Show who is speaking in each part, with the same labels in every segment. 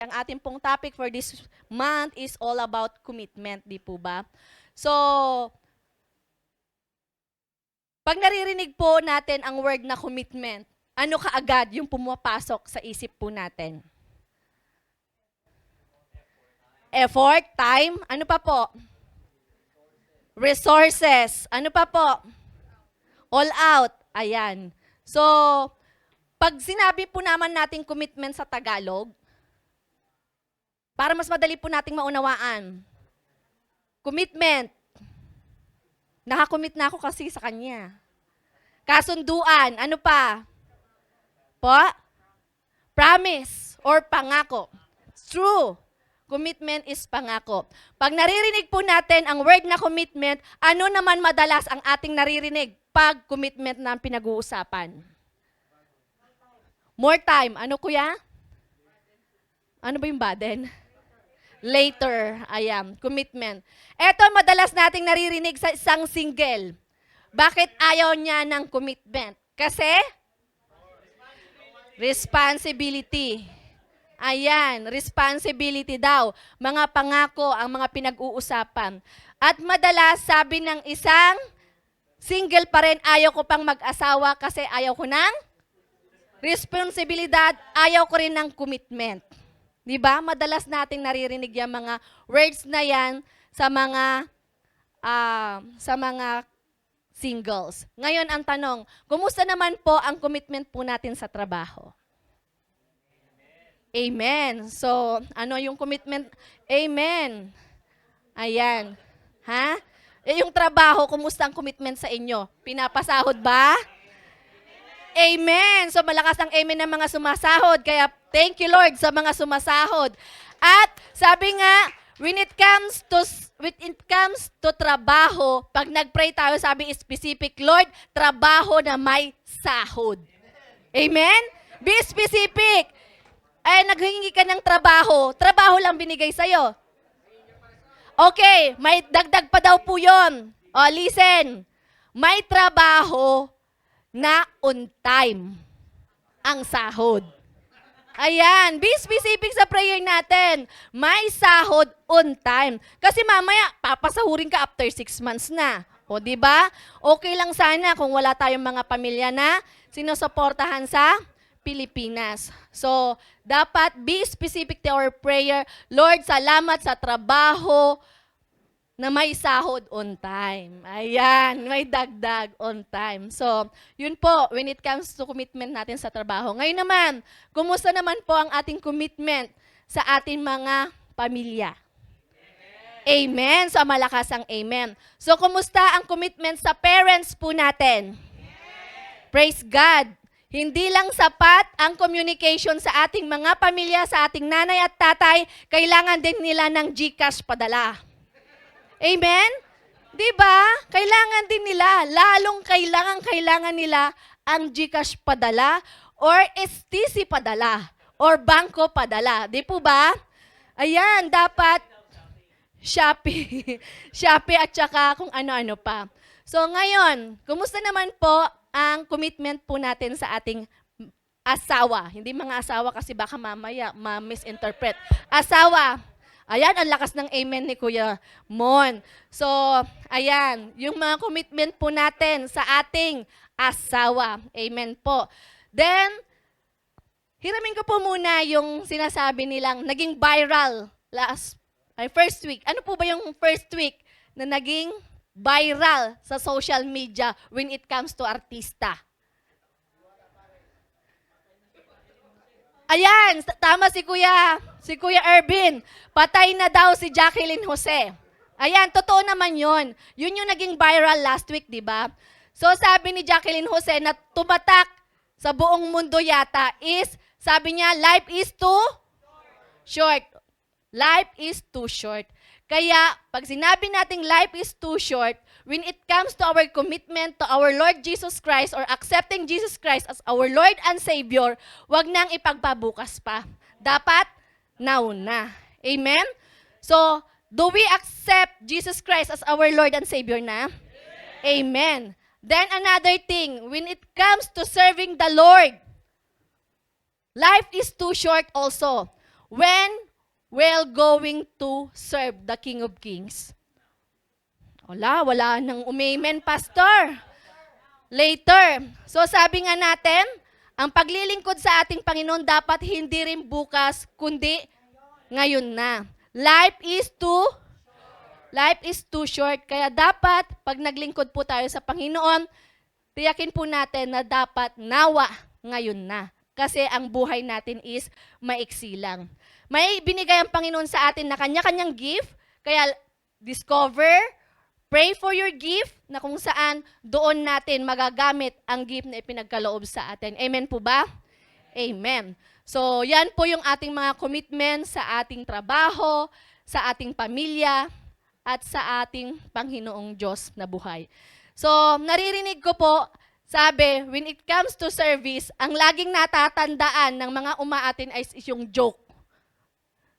Speaker 1: Ang ating pong topic for this month is all about commitment, di po ba? So, pag naririnig po natin ang word na commitment, ano kaagad yung pumapasok sa isip po natin? Effort, time, ano pa po? Resources, ano pa po? All out, ayan. So, pag sinabi po naman natin commitment sa Tagalog, para mas madali po nating maunawaan, commitment, nakakommit na ako kasi sa kanya. Kasunduan, ano pa? Po? Promise or pangako. It's true. Commitment is pangako. Pag naririnig po natin ang word na commitment, ano naman madalas ang ating naririnig pag commitment na pinag-uusapan? More time. Ano kuya? Ano ba yung burden? Later. Ayan. Commitment. Ito madalas nating naririnig sa isang single. Bakit ayaw niya ng commitment? Kasi? Responsibility. Ayan, responsibility daw. Mga pangako ang mga pinag-uusapan. At madalas sabi ng isang single pa rin, ayaw ko pang mag-asawa kasi ayaw ko ng responsibilidad, ayaw ko rin ng commitment. Di ba? Madalas nating naririnig yung mga words na yan sa mga singles. Ngayon ang tanong, kumusta naman po ang commitment po natin sa trabaho? Amen. So, ano yung commitment? Amen. Ayan. Ha? Yung trabaho, kumusta ang commitment sa inyo? Pinapasahod ba? Amen. So, malakas ang amen ng mga sumasahod. Kaya, thank you Lord sa mga sumasahod. At, sabi nga, when it comes to trabaho, pag nag-pray tayo, sabi specific, Lord, trabaho na may sahod. Amen? Be specific. Ay, naghingi ka ng trabaho. Trabaho lang binigay sa'yo. Okay, may dagdag pa daw po yun. O, listen. May trabaho na on time ang sahod. Ayan, be specific sa prayer natin. May sahod on time. Kasi mamaya, papasahurin ka after 6 months na. O, di ba? Okay lang sana kung wala tayong mga pamilya na sinusuportahan sa Pilipinas. So, dapat be specific to our prayer. Lord, salamat sa trabaho na may sahod on time. Ayan, may dagdag on time. So, yun po, when it comes to commitment natin sa trabaho. Ngayon naman, kumusta naman po ang ating commitment sa ating mga pamilya? Amen. So, malakas ang amen. So, kumusta ang commitment sa parents po natin? Praise God. Hindi lang sapat ang communication sa ating mga pamilya, sa ating nanay at tatay, kailangan din nila ng GCash padala. Amen? Diba? Kailangan din nila, lalong kailangan nila ang GCash padala or STC padala or bangko padala. Di po ba? Ayan, dapat Shopee. Shopee at saka kung ano-ano pa. So ngayon, kumusta naman po ang commitment po natin sa ating asawa? Hindi mga asawa kasi baka mamaya ma-misinterpret. Asawa. Ayan, ang lakas ng amen ni Kuya Mon. So, ayan, yung mga commitment po natin sa ating asawa. Amen po. Then, hiramin ko po muna yung sinasabi nilang naging viral first week. Ano po ba yung first week na naging viral sa social media when it comes to artista? Ayan, tama si Kuya Ervin. Patay na daw si Jacqueline Jose. Ayan, totoo naman yun. Yun yung naging viral last week, di ba? So sabi ni Jacqueline Jose na tumatak sa buong mundo yata is, sabi niya, life is too short. Life is too short. Kaya, pag sinabi nating life is too short, when it comes to our commitment to our Lord Jesus Christ or accepting Jesus Christ as our Lord and Savior, wag nang ipagpabukas pa. Dapat, now na. Amen? So, do we accept Jesus Christ as our Lord and Savior na? Amen. Then another thing, when it comes to serving the Lord, life is too short also. When we're going to serve the King of Kings? Wala nang umamen, Pastor. Later. So sabi nga natin, ang paglilingkod sa ating Panginoon dapat hindi rin bukas, kundi ngayon na. Life is too short. Kaya dapat, pag naglingkod po tayo sa Panginoon, tiyakin po natin na dapat nawa ngayon na. Kasi ang buhay natin is maiksi lang. May binigay ang Panginoon sa atin na kanya-kanyang gift. Kaya discover, pray for your gift na kung saan doon natin magagamit ang gift na ipinagkaloob sa atin. Amen po ba? Amen. So yan po yung ating mga commitment sa ating trabaho, sa ating pamilya, at sa ating Panginoong Diyos na buhay. So, naririnig ko po, sabi, when it comes to service, ang laging natatandaan ng mga umaatin ay yung joke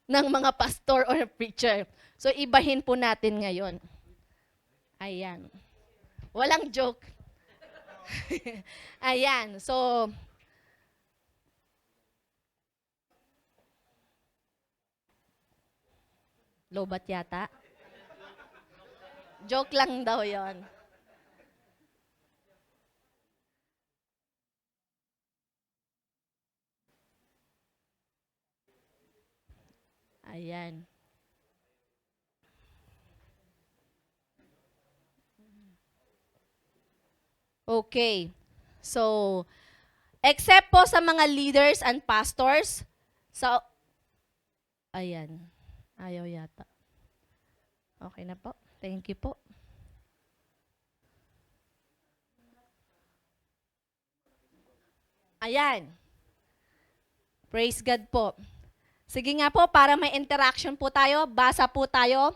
Speaker 1: ng mga pastor or preacher. So, ibahin po natin ngayon. Ayan. Walang joke. Ayan. So, lobat yata. Joke lang daw yon. Ayan. Okay. So, except po sa mga leaders and pastors, ayan. Ayaw yata. Okay na po. Thank you po. Ayan. Praise God po. Sige nga po, para may interaction po tayo, basa po tayo.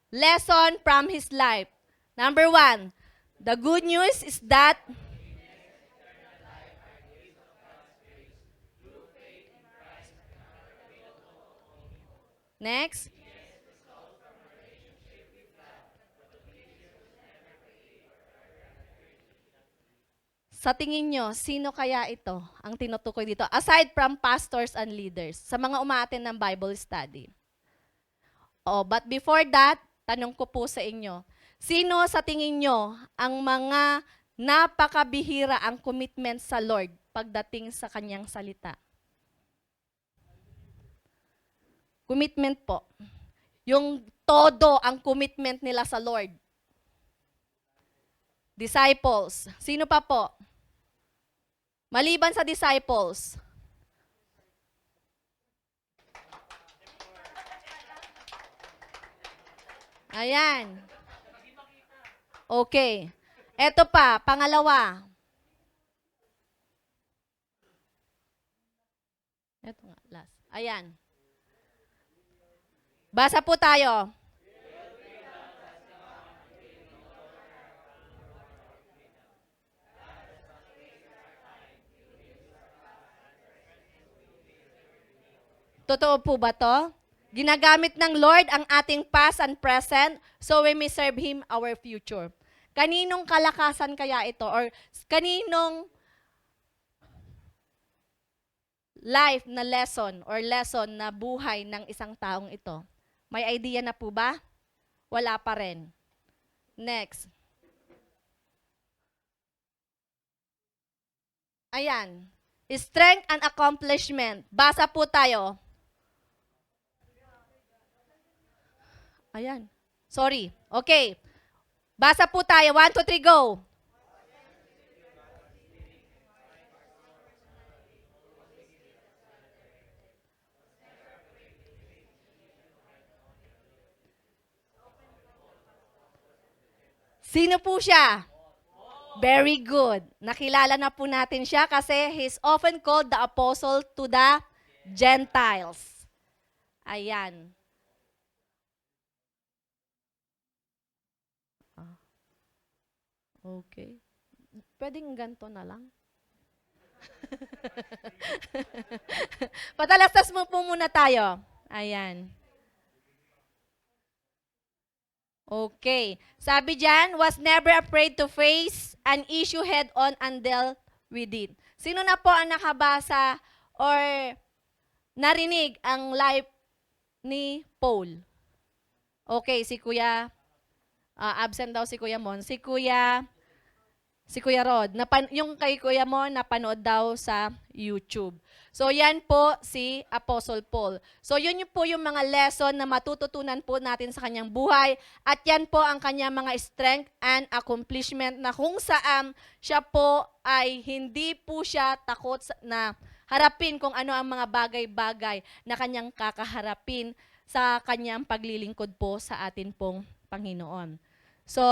Speaker 1: Lesson from His life. Number 1, the good news is that next. Sa tingin nyo, sino kaya ito ang tinutukoy dito? Aside from pastors and leaders, sa mga umaattend ng Bible study. Oh, but before that, tanong ko po sa inyo, sino sa tingin nyo ang mga napakabihira ang commitment sa Lord pagdating sa kanyang salita? Commitment po. Yung todo ang commitment nila sa Lord. Disciples. Sino pa po? Maliban sa disciples. Ayan. Okay. Eto pa, pangalawa. Eto nga, last. Ayan. Basa po tayo. Totoo po ba to? Ginagamit ng Lord ang ating past and present so we may serve Him our future. Kaninong kalakasan kaya ito? Or kaninong life na lesson or lesson na buhay ng isang taong ito? May idea na po ba? Wala pa rin. Next. Ayan. Strength and accomplishment. Basa po tayo. Ayan. Sorry. Okay. Basa po tayo. 1, 2, 3, go. Sino po siya? Very good. Nakilala na po natin siya kasi he's often called the apostle to the Gentiles. Ayan. Okay. Pwedeng ganito na lang. Patalastas mo po muna tayo. Ayan. Okay. Sabi dyan, was never afraid to face an issue head-on and deal with it. Sino na po ang nakabasa or narinig ang life ni Paul? Okay, si Kuya, absent daw si Kuya Mon. Si Kuya Rod, yung kay Kuya Mon, napanood daw sa YouTube. So, yan po si Apostle Paul. So, yun po yung mga lesson na matututunan po natin sa kanyang buhay. At yan po ang kanyang mga strength and accomplishment na kung saan siya po ay hindi po siya takot na harapin kung ano ang mga bagay-bagay na kanyang kakaharapin sa kanyang paglilingkod po sa atin pong Panginoon. So,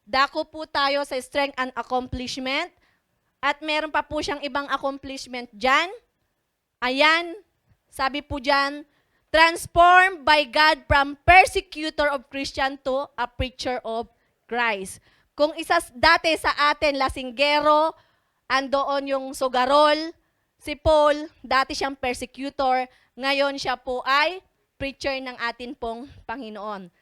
Speaker 1: dako po tayo sa strength and accomplishment. At meron pa po siyang ibang accomplishment dyan. Ayan, sabi po dyan, transformed by God from persecutor of Christian to a preacher of Christ. Kung dati sa atin, lasinggero, andoon yung sugarol, si Paul, dati siyang persecutor, ngayon siya po ay preacher ng atin pong Panginoon.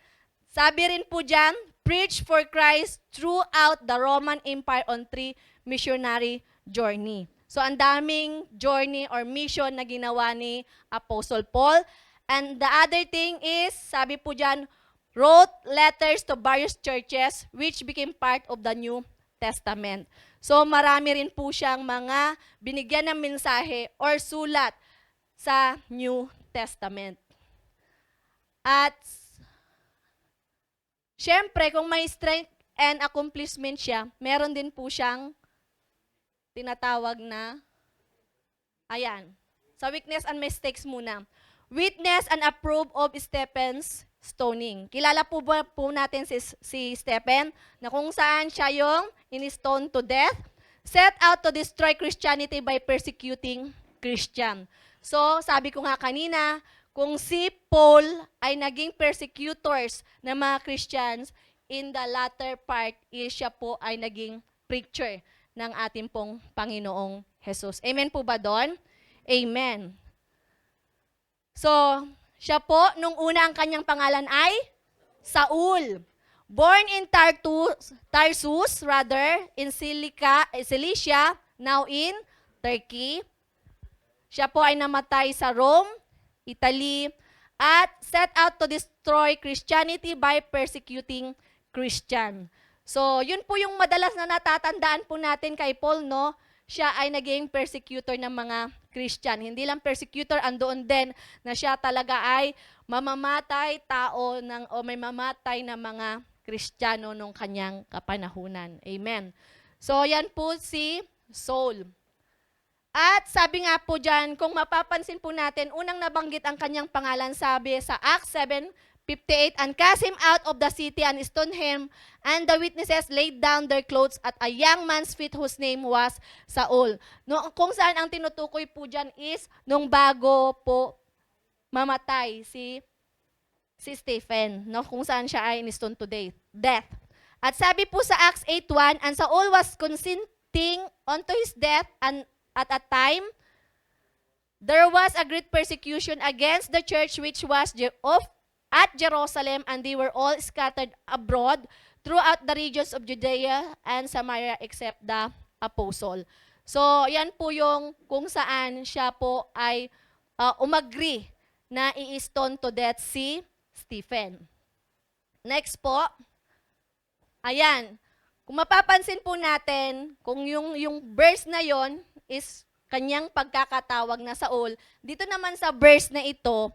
Speaker 1: Sabi rin po dyan, preach for Christ throughout the Roman Empire on 3 missionary journey. So, ang daming journey or mission na ginawa ni Apostle Paul. And the other thing is, sabi po dyan, wrote letters to various churches which became part of the New Testament. So, marami rin po siyang mga binigyan ng mensahe or sulat sa New Testament. At syempre, kung may strength and accomplishment siya, meron din po siyang tinatawag na, ayan, sa weakness and mistakes muna. Witness and approve of Stephen's stoning. Kilala po ba po natin si Stephen, na kung saan siya yung in-stone to death, set out to destroy Christianity by persecuting Christian. So, sabi ko nga kanina, kung si Paul ay naging persecutors ng mga Christians, in the latter part, siya po ay naging preacher ng ating pong Panginoong Jesus. Amen po ba doon? Amen. So, siya po, nung una ang kanyang pangalan ay Saul. Born in Tarsus, in Cilicia, now in Turkey. Siya po ay namatay sa Rome, Italy, at set out to destroy Christianity by persecuting Christian. So, yun po yung madalas na natatandaan po natin kay Paul, no? Siya ay naging persecutor ng mga Christian. Hindi lang persecutor, andoon din na siya talaga ay mamamatay o may mamatay na mga Kristiyano nung kanyang kapanahunan. Amen. So, yan po si Saul. At sabi nga po dyan, kung mapapansin po natin, unang nabanggit ang kanyang pangalan, sabi sa Acts 7:58, and cast him out of the city and stoned him, and the witnesses laid down their clothes at a young man's feet whose name was Saul. No, kung saan ang tinutukoy po dyan is, nung bago po mamatay si Stephen, no, kung saan siya ay stoned to death. At sabi po sa Acts 8:1, and Saul was consenting unto his death, and at a time, there was a great persecution against the church which was at Jerusalem, and they were all scattered abroad throughout the regions of Judea and Samaria except the apostle. So, yan po yung kung saan siya po ay umagri na i-stone to death si Stephen. Next po, ayan, kung mapapansin po natin, kung yung verse na yon is kanyang pagkakatawag na Saul, dito naman sa verse na ito,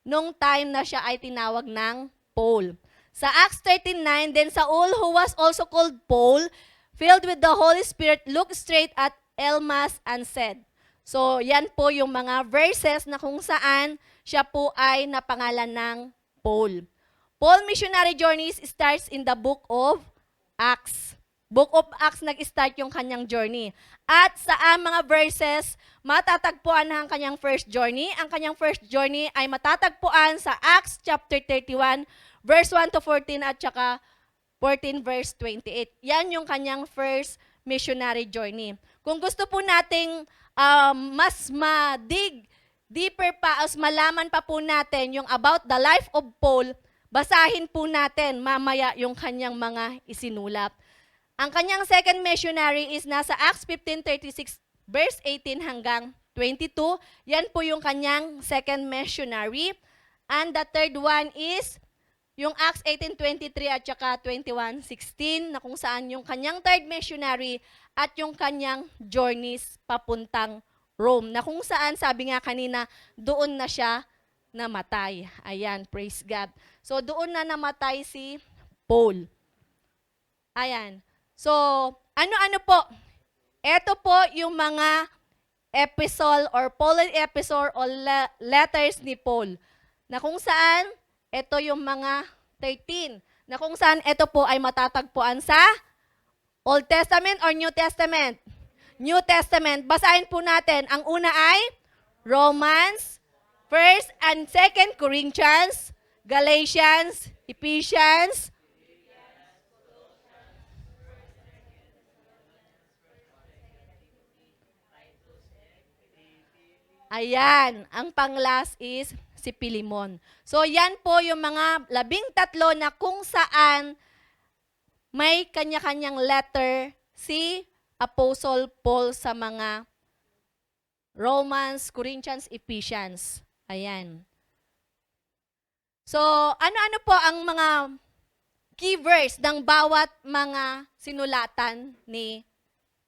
Speaker 1: nung time na siya ay tinawag ng Paul. Sa Acts 13:9, then Saul, who was also called Paul, filled with the Holy Spirit, looked straight at Elmas and said. So, yan po yung mga verses na kung saan siya po ay napangalan ng Paul. Paul missionary journeys starts in the book of Acts. Book of Acts nag-start yung kanyang journey. At sa mga verses, matatagpuan na ang kanyang first journey. Ang kanyang first journey ay matatagpuan sa Acts chapter 31, verse 1 to 14 at saka 14 verse 28. Yan yung kanyang first missionary journey. Kung gusto po nating mas deeper pa, as malaman pa po natin yung about the life of Paul, basahin po natin mamaya yung kanyang mga isinulat. Ang kanyang second missionary is nasa Acts 15:36 verse 18 hanggang 22. Yan po yung kanyang second missionary. And the third one is yung Acts 18:23 at saka 21:16 na kung saan yung kanyang third missionary at yung kanyang journeys papuntang Rome. Na kung saan, sabi nga kanina, doon na siya namatay. Ayan, praise God. So, doon na namatay si Paul. Ayan. So, ano-ano po? Ito po yung mga epistle or Pauline epistle or letters ni Paul. Na kung saan, ito yung mga 13. Na kung saan, ito po ay matatagpuan sa Old Testament or New Testament? New Testament. Basahin po natin. Ang una ay Romans, 1st and 2nd Corinthians, Galatians, Ephesians, ayan, ang pang-last is si Pilimon. So, yan po yung mga 13 na kung saan may kanya-kanyang letter si Apostle Paul sa mga Romans, Corinthians, Ephesians. Ayan. So, ano-ano po ang mga key verse ng bawat mga sinulatan ni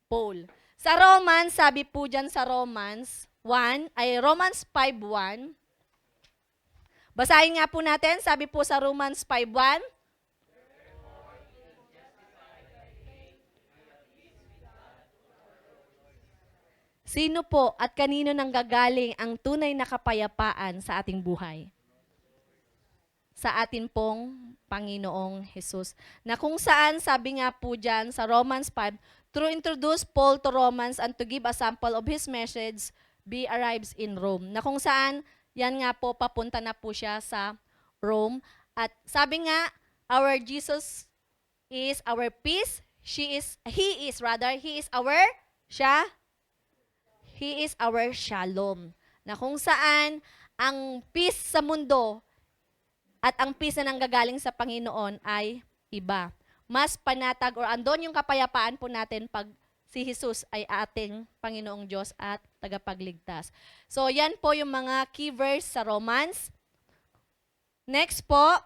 Speaker 1: Paul? Sa Romans, sabi po dyan sa Romans 1, ay Romans 5:1. Basahin nga po natin, sabi po sa Romans 5:1. Sino po at kanino nanggagaling ang tunay na kapayapaan sa ating buhay? Sa atin pong Panginoong Jesus. Na kung saan, sabi nga po dyan sa Romans 5, to introduce Paul to Romans and to give a sample of his message, be arrives in Rome. Na kung saan, yan nga po, papunta na po siya sa Rome. At sabi nga, our Jesus is our peace. He is our shalom. Na kung saan, ang peace sa mundo at ang peace na nanggagaling sa Panginoon ay iba. Mas panatag or andon yung kapayapaan po natin pag si Jesus ay ating Panginoong Diyos at tagapagligtas. So, yan po yung mga key verse sa Romans. Next po,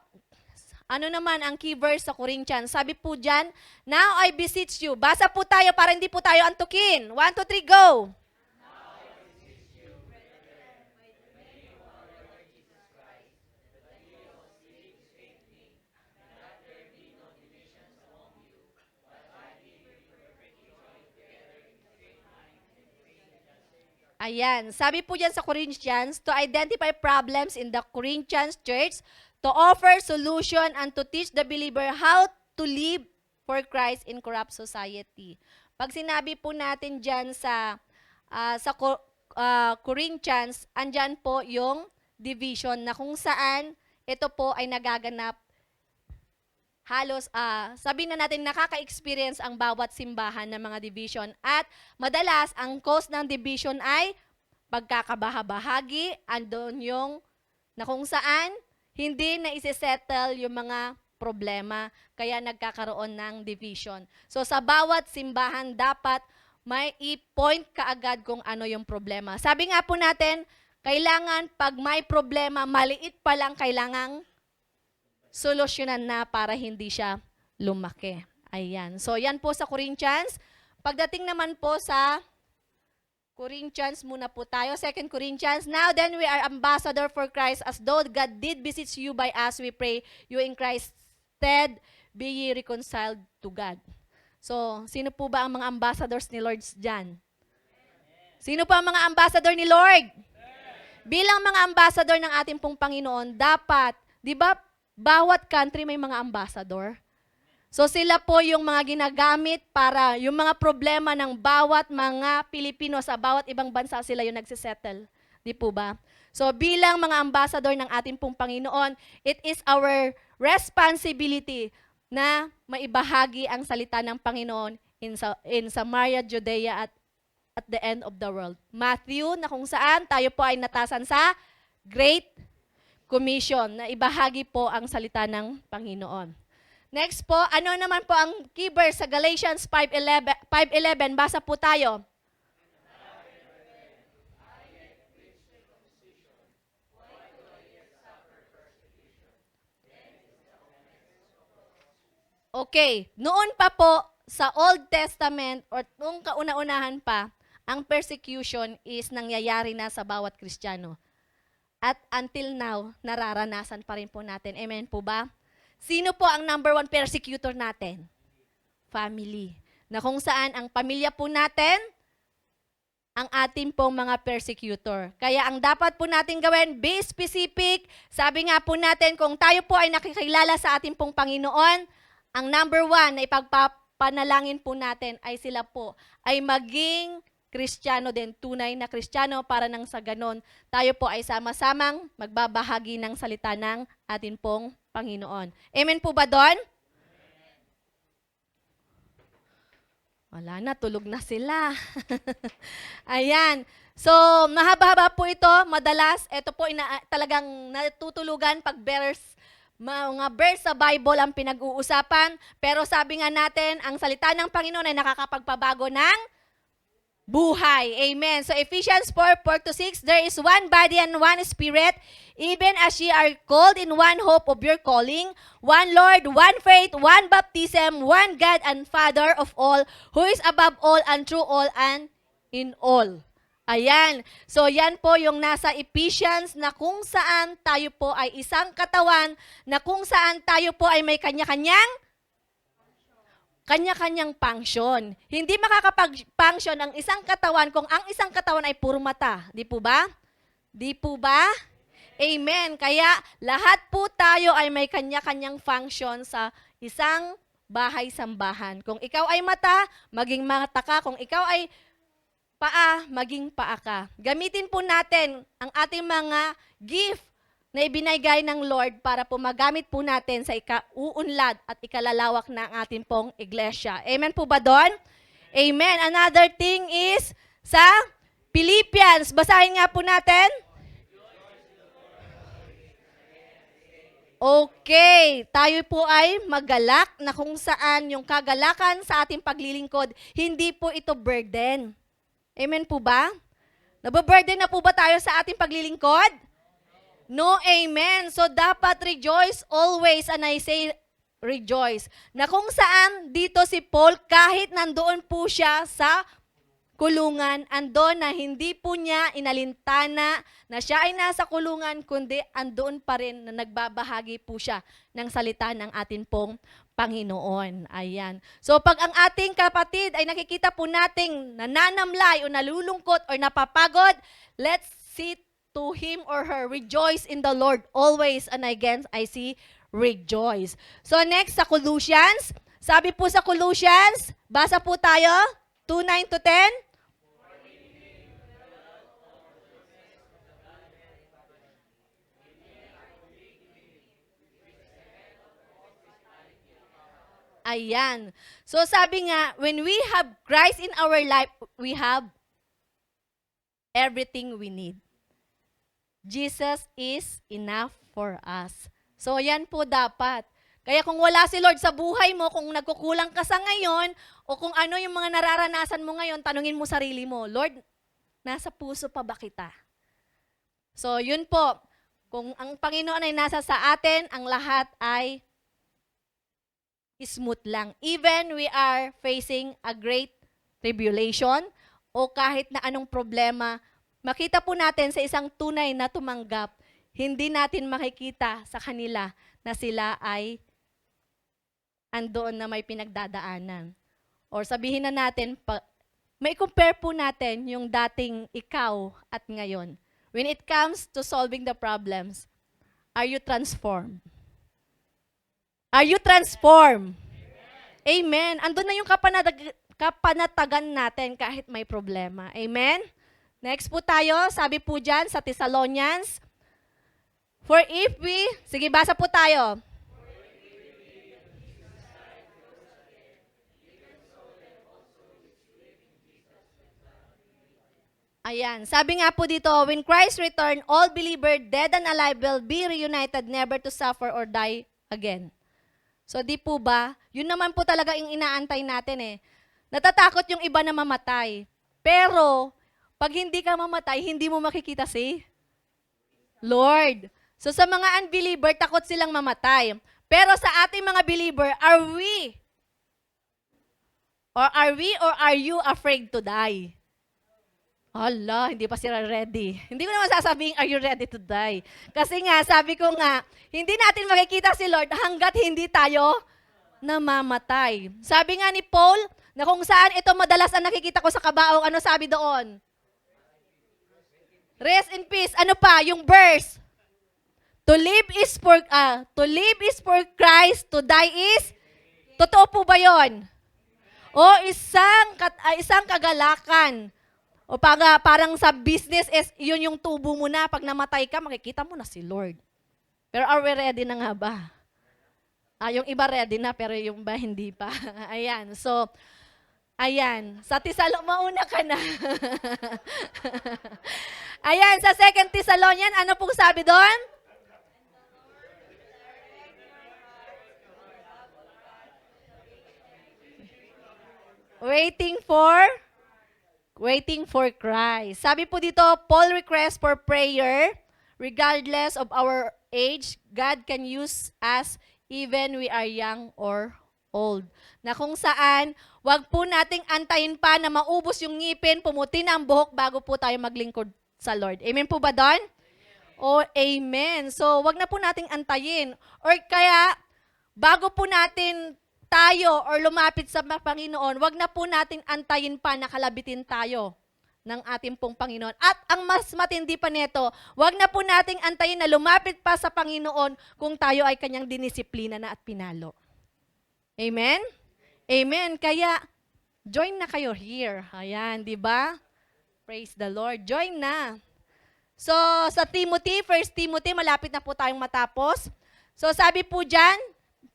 Speaker 1: ano naman ang key verse sa Corinthians? Sabi po dyan, now I beseech you. Basa po tayo para hindi po tayo antukin. 1, 2, 3, go! Ayan, sabi po dyan sa Corinthians, to identify problems in the Corinthians church, to offer solution, and to teach the believer how to live for Christ in corrupt society. Pag sinabi po natin dyan sa Corinthians, andyan po yung division na kung saan ito po ay nagaganap halos, sabihin na natin, nakaka-experience ang bawat simbahan ng mga division. At madalas, ang cause ng division ay pagkakabahabahagi, andon yung na kung saan hindi na isi-settle yung mga problema, kaya nagkakaroon ng division. So sa bawat simbahan, dapat may i-point kaagad kung ano yung problema. Sabi nga po natin, kailangan pag may problema, maliit pa lang kailangang solusyonan na para hindi siya lumaki. Ayan. So, yan po sa Corinthians. Pagdating naman po sa Corinthians, muna po tayo. 2 Corinthians. Now then, we are ambassador for Christ, as though God did beseech you by us, we pray you in Christ's stead, be ye reconciled to God. So, sino po ba ang mga ambassadors ni Lord dyan? Sino po ang mga ambassador ni Lord? Bilang mga ambassador ng ating pong Panginoon, dapat, di ba, bawat country may mga ambassador. So sila po yung mga ginagamit para yung mga problema ng bawat mga Pilipino sa bawat ibang bansa, sila yung nagsisettle. Di po ba? So bilang mga ambassador ng ating pong Panginoon, it is our responsibility na maibahagi ang salita ng Panginoon in Samaria, Judea at the end of the world. Matthew, na kung saan tayo po ay natasan sa Great Commission na ibahagi po ang salita ng Panginoon. Next po, ano naman po ang key verse sa Galatians 5:11? Basa po tayo. Okay, noon pa po sa Old Testament or nung kauna-unahan pa, ang persecution is nangyayari na sa bawat Kristiyano. At until now, nararanasan pa rin po natin. Amen po ba? Sino po ang number one persecutor natin? Family. Na kung saan ang pamilya po natin, ang ating pong mga persecutor. Kaya ang dapat po natin gawin, be specific. Sabi nga po natin, kung tayo po ay nakikilala sa ating pong Panginoon, ang number one na ipagpapanalangin po natin ay sila po ay maging Kristiyano din, tunay na Kristiyano para nang sa ganon, tayo po ay sama-samang magbabahagi ng salita ng ating pong Panginoon. Amen po ba doon? Wala na, tulog na sila. Ayan. So, mahaba-haba po ito. Madalas, ito po talagang natutulugan pag mga verse sa Bible ang pinag-uusapan. Pero sabi nga natin, ang salita ng Panginoon ay nakakapagpabago ng buhay. Amen. So Ephesians 4:4-6, there is one body and one spirit, even as ye are called in one hope of your calling, one Lord, one faith, one baptism, one God and Father of all, who is above all and through all and in all. Ayan. So yan po yung nasa Ephesians na kung saan tayo po ay isang katawan, na kung saan tayo po ay may kanya-kanyang function. Hindi makakapag-function ang isang katawan kung ang isang katawan ay puro mata. Di po ba? Di po ba? Amen. Kaya lahat po tayo ay may kanya-kanyang function sa isang bahay-sambahan. Kung ikaw ay mata, maging mata ka. Kung ikaw ay paa, maging paa ka. Gamitin po natin ang ating mga gift na ibinigay ng Lord para po magamit po natin sa ikauunlad at ikalalawak ng ating pong iglesia. Amen po ba doon? Amen. Another thing is sa Philippians. Basahin nga po natin. Okay, tayo po ay magalak na kung saan yung kagalakan sa ating paglilingkod, hindi po ito burden. Amen po ba? Nababurden na po ba tayo sa ating paglilingkod? No, amen. So, dapat rejoice always. And I say, rejoice. Na kung saan dito si Paul, kahit nandoon po siya sa kulungan, andon na hindi po niya inalintana na siya ay nasa kulungan, kundi andoon pa rin na nagbabahagi po siya ng salita ng atin pong Panginoon. Ayan. So, pag ang ating kapatid ay nakikita po nating nananamlay o nalulungkot o napapagod, let's sit to him or her, rejoice in the Lord always. And again, I see rejoice. So next, sa Colossians. Sabi po sa Colossians, basa po tayo, 2:9-10. Ayan. So sabi nga, when we have Christ in our life, we have everything we need. Jesus is enough for us. So yan po dapat. Kaya kung wala si Lord sa buhay mo, kung nagkukulang ka sa ngayon, o kung ano yung mga nararanasan mo ngayon, tanungin mo sarili mo, Lord, nasa puso pa ba kita? So yun po, kung ang Panginoon ay nasa sa atin, ang lahat ay smooth lang. Even we are facing a great tribulation, o kahit na anong problema, makita po natin sa isang tunay na tumanggap, hindi natin makikita sa kanila na sila ay andoon na may pinagdadaanan. Or sabihin na natin, may compare po natin yung dating ikaw at ngayon. When it comes to solving the problems, are you transformed? Are you transformed? Amen. Andun na yung kapanatagan natin kahit may problema. Amen? Next po tayo, sabi po dyan sa Thessalonians, for if we, sige basa po tayo. Ayan, sabi nga po dito, when Christ return, all believer, dead and alive, will be reunited, never to suffer or die again. So di po ba, yun naman po talaga yung inaantay natin eh. Natatakot yung iba na mamatay. Pero, pag hindi ka mamatay, hindi mo makikita si Lord. So sa mga unbeliever, takot silang mamatay. Pero sa ating mga believer, are you afraid to die? Hala, hindi pa sila ready. Hindi ko naman sasabihin, are you ready to die? Kasi nga, sabi ko nga, hindi natin makikita si Lord hanggat hindi tayo namamatay. Sabi nga ni Paul, na kung saan ito madalas ang nakikita ko sa kabaong, ano sabi doon? Rest in peace. Ano pa? Yung verse. To live is for Christ, to die is, totoo po ba yon? O isang kagalakan. O parang sa business, yun yung tubo mo na. Pag namatay ka, makikita mo na si Lord. Pero are we ready na nga ba? Yung iba ready na, pero yung iba hindi pa. Ayan. So, ayan. Sa mauna ka na. Ayan, sa 2 Thessalonians, ano pong sabi doon? Waiting for Christ. Sabi po dito, Paul requests for prayer, regardless of our age, God can use us even we are young or old. Na kung saan, wag po nating antayin pa na maubos yung ngipin, pumuti na ang buhok bago po tayo maglingkod sa Lord. Amen po ba doon? O amen. So, wag na po nating antayin. Or kaya, bago po natin tayo or lumapit sa Panginoon, wag na po natin antayin pa na kalabitin tayo ng ating pong Panginoon. At ang mas matindi pa nito, wag na po nating antayin na lumapit pa sa Panginoon kung tayo ay kanyang dinisiplina na at pinalo. Amen? Amen. Kaya, join na kayo here. Ayan, di ba? Praise the Lord. Join na. So, sa 1 Timothy, malapit na po tayong matapos. So, sabi po dyan,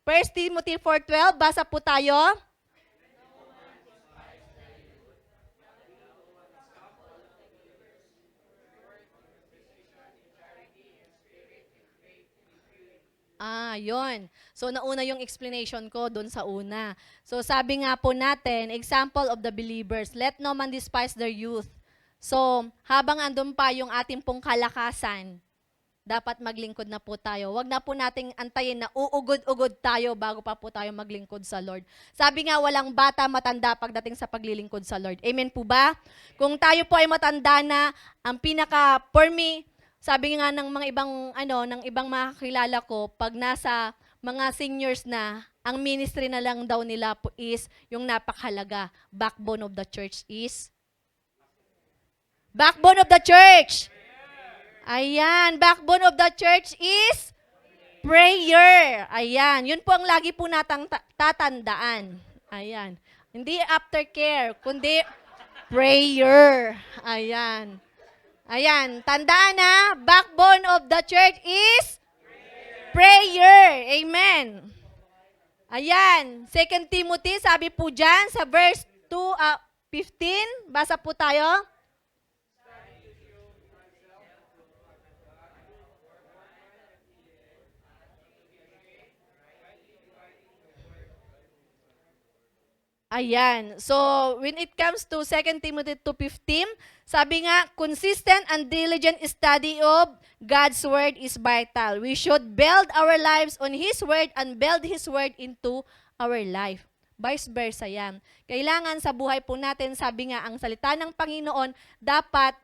Speaker 1: 1 Timothy 4:12, basa po tayo. Yun. So, nauna yung explanation ko doon sa una. So, sabi nga po natin, example of the believers, let no man despise their youth. So, habang andun pa yung ating pong kalakasan, dapat maglingkod na po tayo. Huwag na po nating antayin na uugod-ugod tayo bago pa po tayo maglingkod sa Lord. Sabi nga, walang bata matanda pagdating sa paglilingkod sa Lord. Amen po ba? Kung tayo po ay matanda na, ang for me, sabi nga ng mga ibang mga kilala ko, pag nasa mga seniors na, ang ministry na lang daw nila po is yung napakahalaga. Backbone of the church. Ayan, backbone of the church is prayer. Ayan, yun po ang lagi po natang tatandaan. Ayan, hindi aftercare, kundi prayer. Ayan. Ayan, tandaan na, backbone of the church is prayer. Amen. Ayan, 2 Timothy, sabi po dyan sa verse 15, basa po tayo. Ayan. So, when it comes to 2 Timothy 2:15, sabi nga, consistent and diligent study of God's Word is vital. We should build our lives on His Word and build His Word into our life. Vice versa yan. Kailangan sa buhay po natin, sabi nga, ang salita ng Panginoon, dapat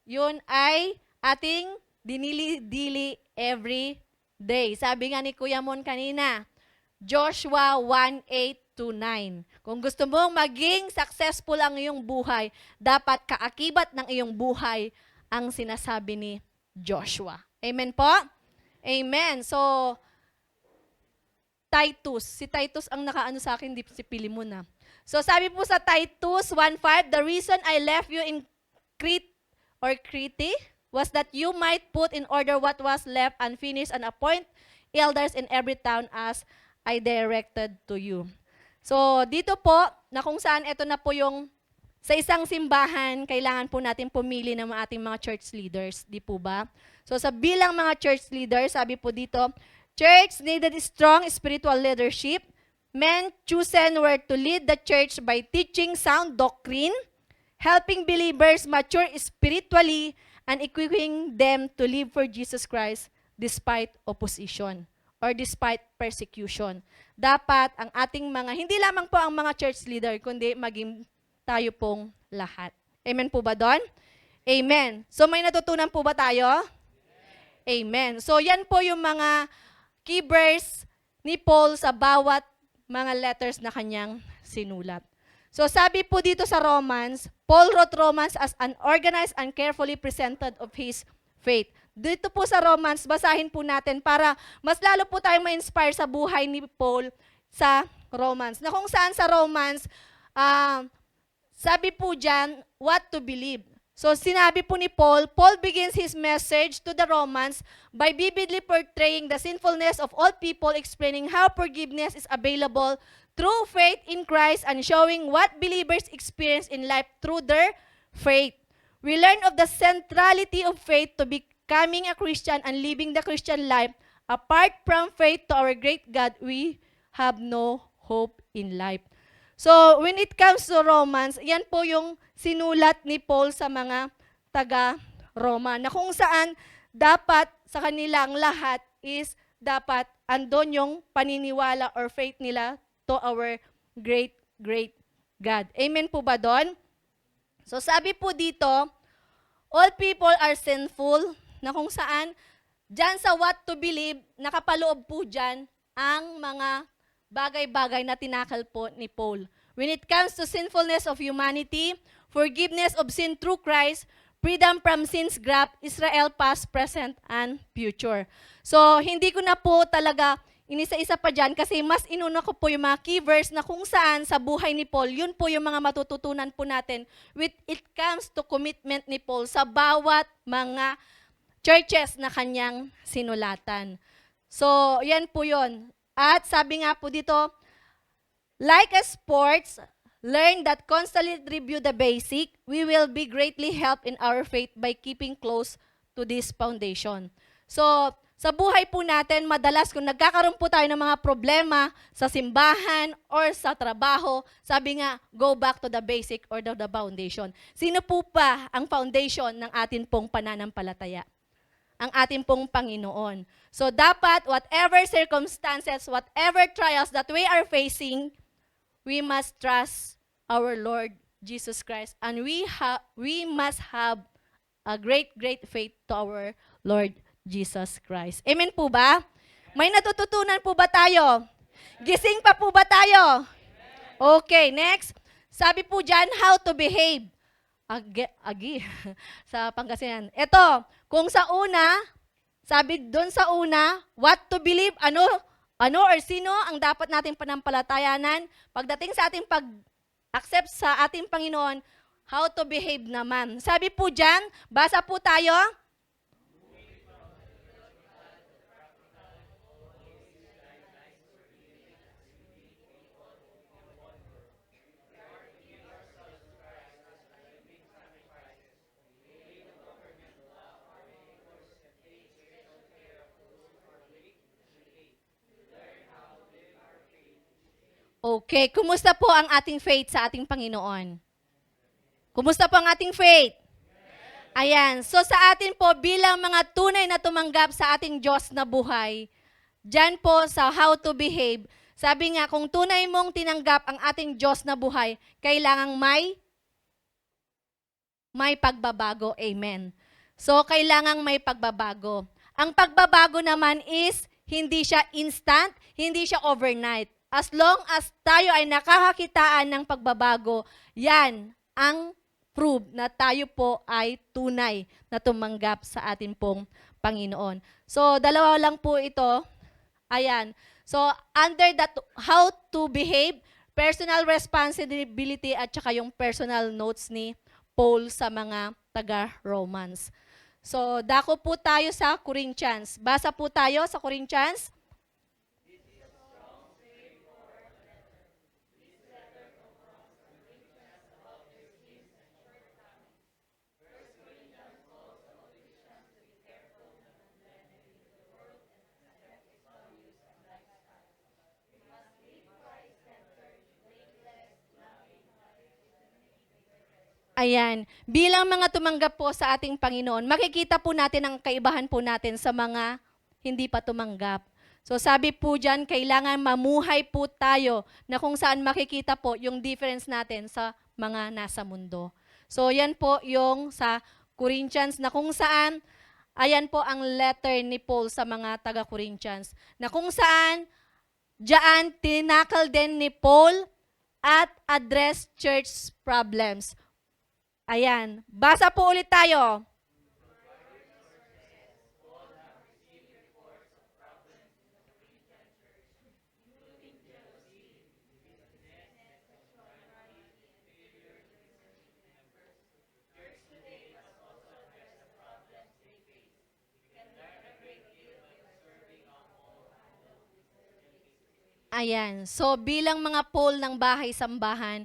Speaker 1: yun ay ating dinili-dili every day. Sabi nga ni Kuya Mon kanina, Joshua 1:8-9. Kung gusto mong maging successful ang iyong buhay, dapat kaakibat ng iyong buhay ang sinasabi ni Joshua. Amen po? Amen. So, Titus. Si Titus ang nakaano sa akin, di si Pilimon na. So, sabi po sa Titus 1:5, the reason I left you in Crete was that you might put in order what was left unfinished and appoint elders in every town as I directed to you. So, dito po, na kung saan ito na po yung, sa isang simbahan, kailangan po natin pumili ng ating mga church leaders. Di po ba? So, sa bilang mga church leaders, sabi po dito, church needed strong spiritual leadership. Men chosen were to lead the church by teaching sound doctrine, helping believers mature spiritually, and equipping them to live for Jesus Christ despite opposition. or despite persecution. Dapat ang ating mga, hindi lamang po ang mga church leader, kundi maging tayo pong lahat. Amen po ba doon? Amen. So may natutunan po ba tayo? Amen. So yan po yung mga key verse ni Paul sa bawat mga letters na kanyang sinulat. So sabi po dito sa Romans, Paul wrote Romans as an organized and carefully presented of his faith. Dito po sa Romans, basahin po natin para mas lalo po tayong ma-inspire sa buhay ni Paul sa Romans. Na kung saan sa Romans, sabi po dyan, what to believe. So sinabi po ni Paul begins his message to the Romans by vividly portraying the sinfulness of all people, explaining how forgiveness is available through faith in Christ and showing what believers experience in life through their faith. We learn of the centrality of faith to becoming a Christian and living the Christian life. Apart from faith to our great God, we have no hope in life. So, when it comes to Romans, yan po yung sinulat ni Paul sa mga taga-Roma, na kung saan dapat sa kanilang lahat is dapat andon yung paniniwala or faith nila to our great, great God. Amen po ba doon? So sabi po dito, all people are sinful, na kung saan, dyan sa what to believe, nakapaloob po dyan ang mga bagay-bagay na tinakal po ni Paul. When it comes to sinfulness of humanity, forgiveness of sin through Christ, freedom from sin's grasp, Israel past, present, and future. So hindi ko na po talaga inisa-isa pa dyan kasi mas inuna ko po yung mga key verse na kung saan sa buhay ni Paul, yun po yung mga matututunan po natin with it comes to commitment ni Paul sa bawat mga churches na kanyang sinulatan. So, yan po yun. At sabi nga po dito, like a sports, learn that constantly review the basic, we will be greatly helped in our faith by keeping close to this foundation. So, sa buhay po natin, madalas kung nagkakaroon po tayo ng mga problema sa simbahan or sa trabaho, sabi nga, go back to the basic or the foundation. Sino po pa ang foundation ng atin pong pananampalataya? Ang ating pong Panginoon. So dapat, whatever circumstances, whatever trials that we are facing, we must trust our Lord Jesus Christ. And we must have a great, great faith to our Lord Jesus Christ. Amen po ba? May natututunan po ba tayo? Gising pa po ba tayo? Okay, next. Sabi po dyan, how to behave. Agi. Sa Pangasinan. Ito, kung sa una, sabi doon sa una, what to believe, ano or sino ang dapat nating panampalatayanan. Pagdating sa ating pag-accept sa ating Panginoon, how to behave naman. Sabi po dyan, basa po tayo. Okay, kumusta po ang ating faith sa ating Panginoon? Kumusta po ang ating faith? Ayan, so sa atin po bilang mga tunay na tumanggap sa ating Diyos na buhay, dyan po sa how to behave, sabi nga kung tunay mong tinanggap ang ating Diyos na buhay, kailangang may pagbabago. Amen. So kailangang may pagbabago. Ang pagbabago naman is hindi siya instant, hindi siya overnight. As long as tayo ay nakakakitaan ng pagbabago, yan ang proof na tayo po ay tunay na tumanggap sa ating pong Panginoon. So, dalawa lang po ito. Ayan. So, under that, how to behave, personal responsibility at saka yung personal notes ni Paul sa mga taga-Romans. So, dako po tayo sa Corinthians. Basa po tayo sa Corinthians. Ayan, bilang mga tumanggap po sa ating Panginoon, makikita po natin ang kaibahan po natin sa mga hindi pa tumanggap. So sabi po dyan, kailangan mamuhay po tayo na kung saan makikita po yung difference natin sa mga nasa mundo. So yan po yung sa Corinthians na kung saan, ayan po ang letter ni Paul sa mga taga-Corinthians, na kung saan, diyan tinakal din ni Paul at address church problems. Ayan, basa po ulit tayo. Ayan. So, bilang mga Paul ng bahay-sambahan,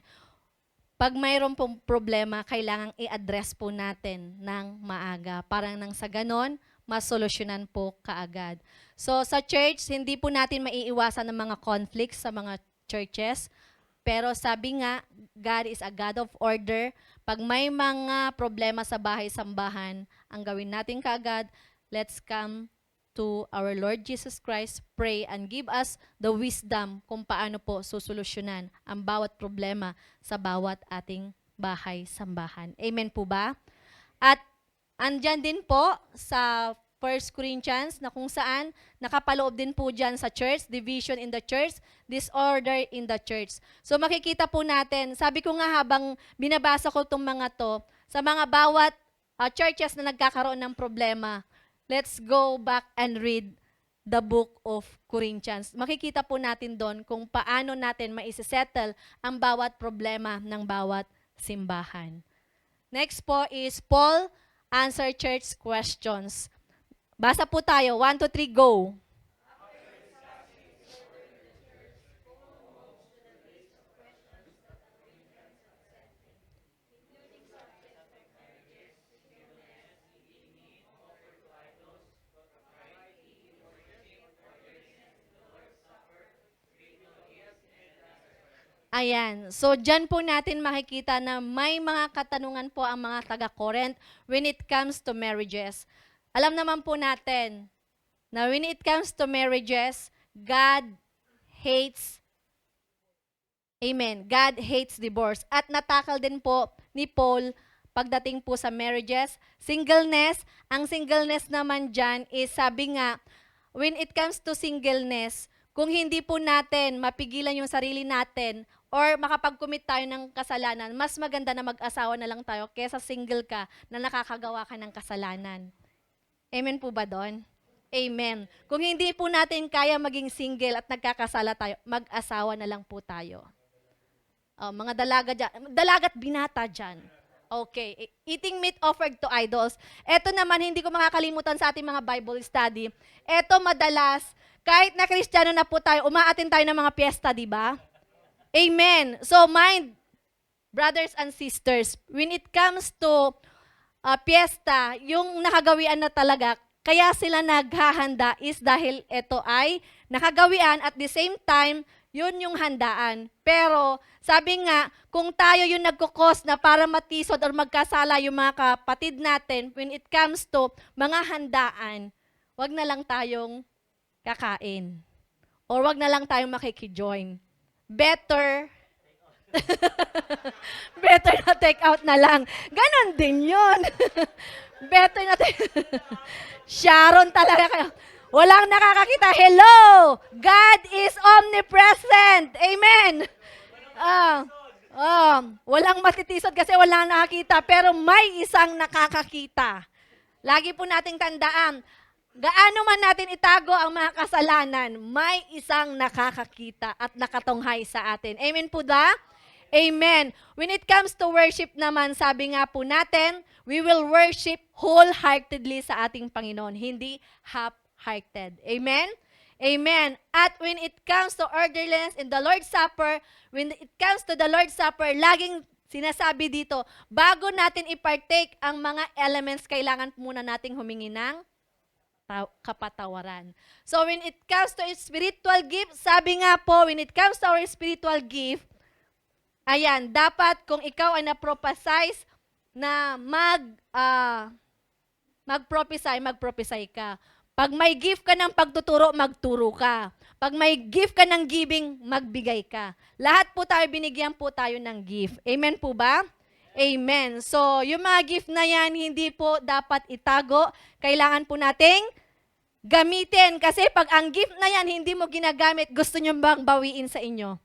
Speaker 1: pag mayroon pong problema, kailangang i-address po natin ng maaga. Para nang sa ganon, masolusyonan po kaagad. So, sa church, hindi po natin maiiwasan ng mga conflicts sa mga churches. Pero sabi nga, God is a God of order. Pag may mga problema sa bahay-sambahan, ang gawin natin kaagad, let's come to our Lord Jesus Christ, pray and give us the wisdom kung paano po susolusyonan ang bawat problema sa bawat ating bahay-sambahan. Amen po ba? At andyan din po sa 1 Corinthians na kung saan nakapaloob din po dyan sa church, division in the church, disorder in the church. So makikita po natin, sabi ko nga habang binabasa ko itong mga to, sa mga bawat churches na nagkakaroon ng problema, let's go back and read the book of Corinthians. Makikita po natin doon kung paano natin maisettle ang bawat problema ng bawat simbahan. Next po is Paul answer church questions. Basa po tayo. 1, 2, 3, go. Ayan. So, dyan po natin makikita na may mga katanungan po ang mga taga-Corinth when it comes to marriages. Alam naman po natin na when it comes to marriages, God hates, amen, God hates divorce. At natakal din po ni Paul pagdating po sa marriages. Singleness, ang singleness naman dyan is sabi nga, when it comes to singleness, kung hindi po natin mapigilan yung sarili natin or makapag-commit tayo ng kasalanan, mas maganda na mag-asawa na lang tayo kesa single ka na nakakagawa ka ng kasalanan. Amen po ba doon? Amen. Kung hindi po natin kaya maging single at nagkakasala tayo, mag-asawa na lang po tayo. Mga dalagat binata dyan. Okay. Eating meat offered to idols. Ito naman, hindi ko makakalimutan sa ating mga Bible study. Ito madalas, kahit na Kristiyano na po tayo, umaatin tayo ng mga piyesta, di ba? Amen. So mind, brothers and sisters, when it comes to piyesta, yung nakagawian na talaga, kaya sila naghahanda is dahil ito ay nakagawian at the same time, yun yung handaan. Pero sabi nga, kung tayo yung nagkukos na para matisod or magkasala yung mga kapatid natin, when it comes to mga handaan, wag na lang tayong kakain. Or wag na lang tayong makikijoin. Better better na take out na lang. Ganon din yun. Better na Sharon talaga kayo. Walang nakakakita. Hello! God is omnipresent. Amen. Walang matitisod kasi walang nakakita. Pero may isang nakakakita. Lagi po nating tandaan, gaano man natin itago ang mga kasalanan, may isang nakakakita at nakatunghay sa atin. Amen po ba? Amen. When it comes to worship naman, sabi nga po natin, we will worship wholeheartedly sa ating Panginoon, hindi half-hearted. Amen? Amen. At when it comes to orderliness in the Lord's Supper, when it comes to the Lord's Supper, laging sinasabi dito, bago natin i-partake ang mga elements, kailangan muna nating humingi ng kapatawaran. So when it comes to spiritual gift, sabi nga po, when it comes to our spiritual gift, ayan, dapat kung ikaw ay na mag-prophesy ka. Pag may gift ka ng pagtuturo, magturo ka. Pag may gift ka ng giving, magbigay ka. Lahat po tayo, binigyan po tayo ng gift. Amen po ba? Amen. So, yung mga gift na yan, hindi po dapat itago. Kailangan po nating gamitin. Kasi pag ang gift na yan, hindi mo ginagamit, gusto nyo bang bawiin sa inyo?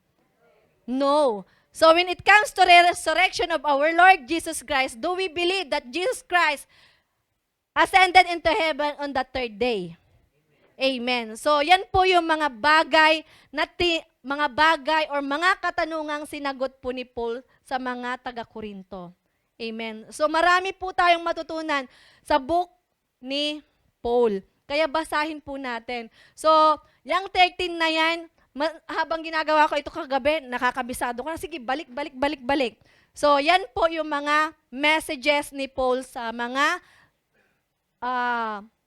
Speaker 1: No. So, when it comes to resurrection of our Lord Jesus Christ, do we believe that Jesus Christ ascended into heaven on the third day? Amen. So, yan po yung mga bagay or mga katanungang sinagot po ni Paul sa mga taga-Korinto. Amen. So, marami po tayong matutunan sa book ni Paul. Kaya basahin po natin. So, yung 13 na yan, habang ginagawa ko ito kagabi, nakakabisado ko na, sige, balik. So, yan po yung mga messages ni Paul sa mga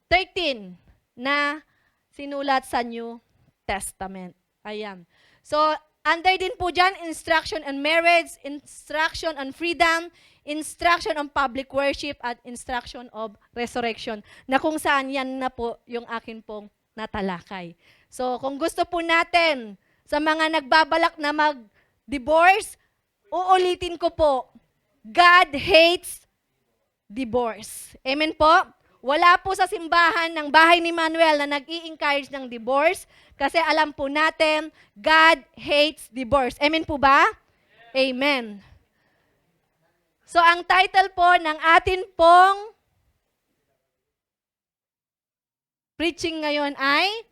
Speaker 1: 13 na sinulat sa New Testament. Ayan. So, under din po dyan, instruction on marriage, instruction on freedom, instruction on public worship, at instruction of resurrection, na kung saan yan na po yung akin pong natalakay. So, kung gusto po natin, sa mga nagbabalak na mag-divorce, uulitin ko po, God hates divorce. Amen po? Wala po sa simbahan ng Bahay ni Manuel na nag-i-encourage ng divorce kasi alam po natin, God hates divorce. Amen po ba? Amen. So, ang title po ng atin pong preaching ngayon ay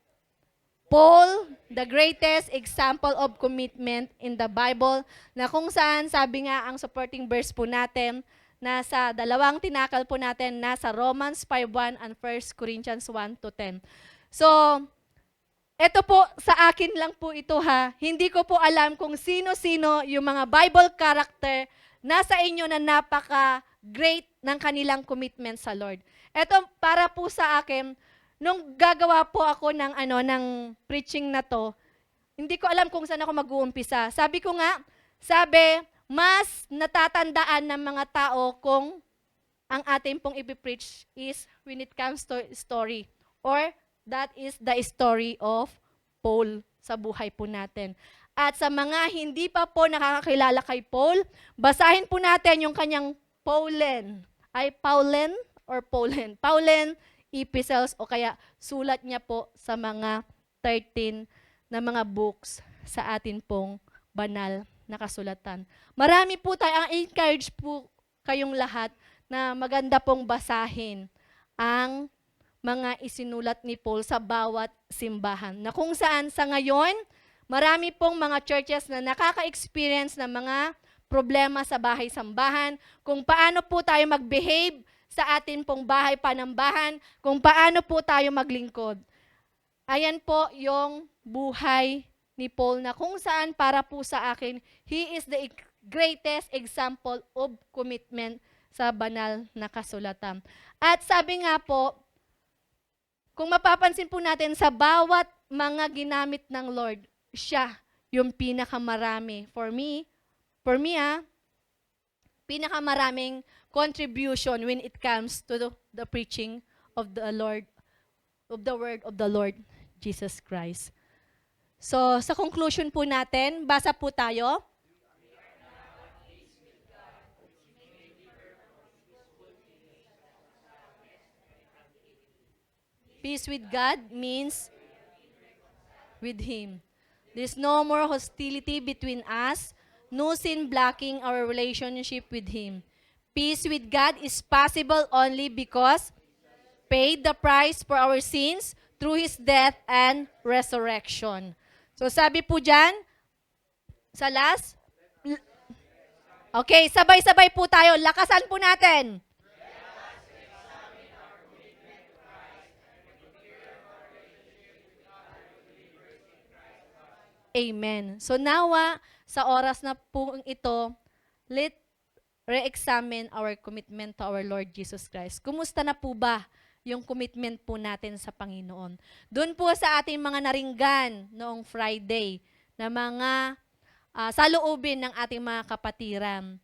Speaker 1: Paul, the greatest example of commitment in the Bible, na kung saan, sabi nga ang supporting verse po natin, nasa dalawang tinakal po natin, nasa Romans 5:1 and 1 Corinthians 1:10. So, ito po, sa akin lang po ito ha. Hindi ko po alam kung sino-sino yung mga Bible character nasa inyo na napaka-great ng kanilang commitment sa Lord. Ito, para po sa akin, nung gagawa po ako ng preaching na to, hindi ko alam kung saan ako mag-uumpisa. Sabi ko nga, mas natatandaan ng mga tao kung ang ating pong ipipreach is when it comes to story. Or that is the story of Paul sa buhay po natin. At sa mga hindi pa po nakakakilala kay Paul, basahin po natin yung kanyang Pauline epistles o kaya sulat niya po sa mga 13 na mga books sa atin pong banal na kasulatan. Marami po tayo, ang encourage po kayong lahat na maganda pong basahin ang mga isinulat ni Paul sa bawat simbahan. Na kung saan sa ngayon, marami pong mga churches na nakaka-experience ng mga problema sa bahay-sambahan, kung paano po tayo mag-behave sa atin pong bahay panambahan, kung paano po tayo maglingkod. Ayan po yung buhay ni Paul na kung saan para po sa akin, he is the greatest example of commitment sa banal na kasulatan. At sabi nga po, kung mapapansin po natin sa bawat mga ginamit ng Lord, siya yung pinakamarami. For me, pinakamaraming contribution when it comes to the preaching of the Lord, of the word of the Lord Jesus Christ. So, sa conclusion po natin, basa po tayo. Peace with God means with Him. There's no more hostility between us, no sin blocking our relationship with Him. Peace with God is possible only because paid the price for our sins through His death and resurrection. So sabi po dyan, sa last, okay, sabay-sabay po tayo, lakasan po natin. Amen. So nawa, sa oras na po ito, let re-examine our commitment to our Lord Jesus Christ. Kumusta na po ba yung commitment po natin sa Panginoon? Doon po sa ating mga naringgan noong Friday na mga saloobin ng ating mga kapatiran.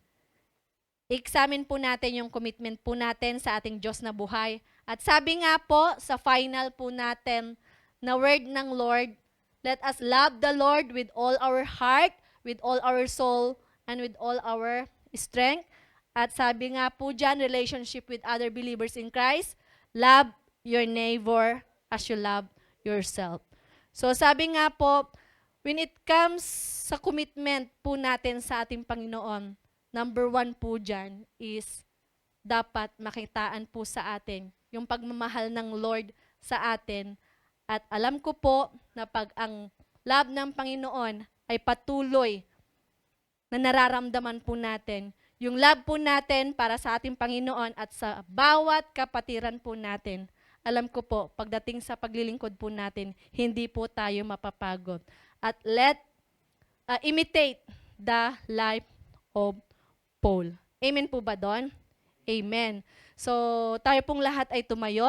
Speaker 1: examine po natin yung commitment po natin sa ating Diyos na buhay. At sabi nga po sa final po natin na word ng Lord, let us love the Lord with all our heart, with all our soul, and with all our strength. At sabi nga po dyan, relationship with other believers in Christ, love your neighbor as you love yourself. So sabi nga po, when it comes sa commitment po natin sa ating Panginoon, number 1 po dyan is dapat makitaan po sa atin yung pagmamahal ng Lord sa atin. At alam ko po na pag ang love ng Panginoon ay patuloy na nararamdaman po natin, yung love po natin para sa ating Panginoon at sa bawat kapatiran po natin, alam ko po, pagdating sa paglilingkod po natin, hindi po tayo mapapagod. At imitate the life of Paul. Amen po ba doon? Amen. So, tayo pong lahat ay tumayo.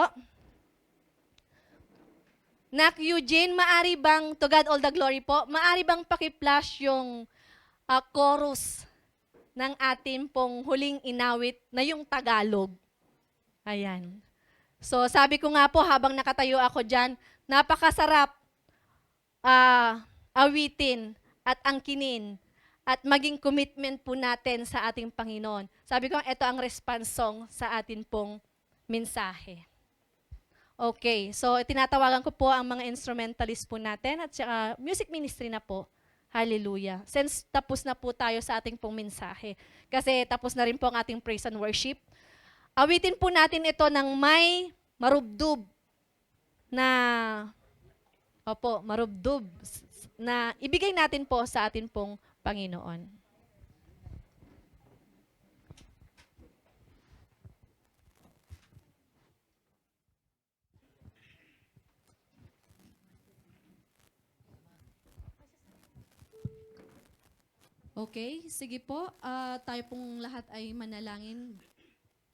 Speaker 1: Nak Eugene, maari bang, to God all the glory po, maari bang paki-flash yung chorus ng ating pong huling inawit na yung Tagalog? Ayan. So, sabi ko nga po, habang nakatayo ako dyan, napakasarap awitin at angkinin at maging commitment po natin sa ating Panginoon. Sabi ko, ito ang response song sa atin pong mensahe. Okay, so tinatawagan ko po ang mga instrumentalist po natin at saka music ministry na po. Hallelujah. Since tapos na po tayo sa ating pong mensahe. Kasi tapos na rin po ang ating praise and worship. Awitin po natin ito ng may marubdub na, marubdub na ibigay natin po sa atin pong Panginoon. Okay, sige po. Tayo pong lahat ay manalangin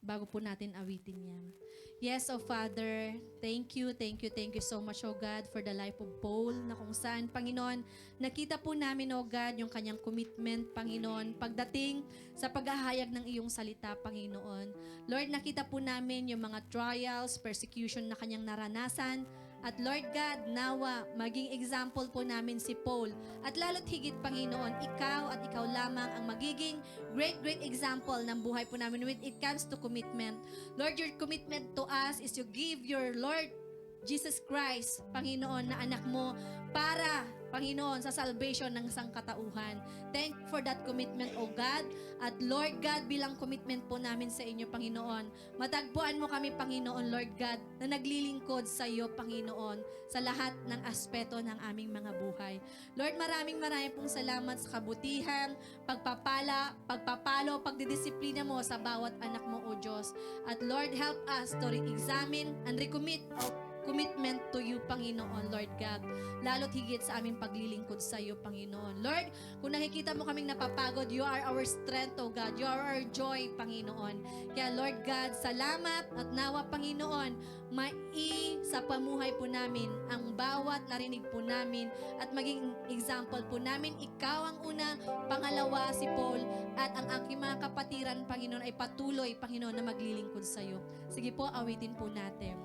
Speaker 1: bago po natin awitin yan. Yes, oh Father, thank you so much, oh God, for the life of Paul, na kung saan, Panginoon, nakita po namin, oh God, yung kanyang commitment, Panginoon, pagdating sa paghahayag ng iyong salita, Panginoon. Lord, nakita po namin yung mga trials, persecution na kanyang naranasan, at Lord God, nawa, maging example po namin si Paul. At lalo't higit, Panginoon, ikaw at ikaw lamang ang magiging great example ng buhay po namin when it comes to commitment. Lord, your commitment to us is to give your Lord Jesus Christ, Panginoon, na anak mo para, Panginoon, sa salvation ng sangkatauhan. Thank you for that commitment, O God. At Lord God, bilang commitment po namin sa inyo, Panginoon, matagpuan mo kami, Panginoon, Lord God, na naglilingkod sa iyo, Panginoon, sa lahat ng aspeto ng aming mga buhay. Lord, maraming pong salamat sa kabutihan, pagpapalo, pagdidisiplina mo sa bawat anak mo, O Diyos. At Lord, help us to re-examine and recommit our commitment to you, Panginoon, Lord God. Lalo't higit sa aming paglilingkod sa iyo, Panginoon. Lord, kung nakikita mo kaming napapagod, you are our strength, O God. You are our joy, Panginoon. Kaya, Lord God, salamat at nawa, Panginoon, sa pamuhay po namin ang bawat narinig po namin at maging example po namin. Ikaw ang una, pangalawa si Paul, at ang aking mga kapatiran, Panginoon, ay patuloy, Panginoon, na maglilingkod sa iyo. Sige po, awitin po natin.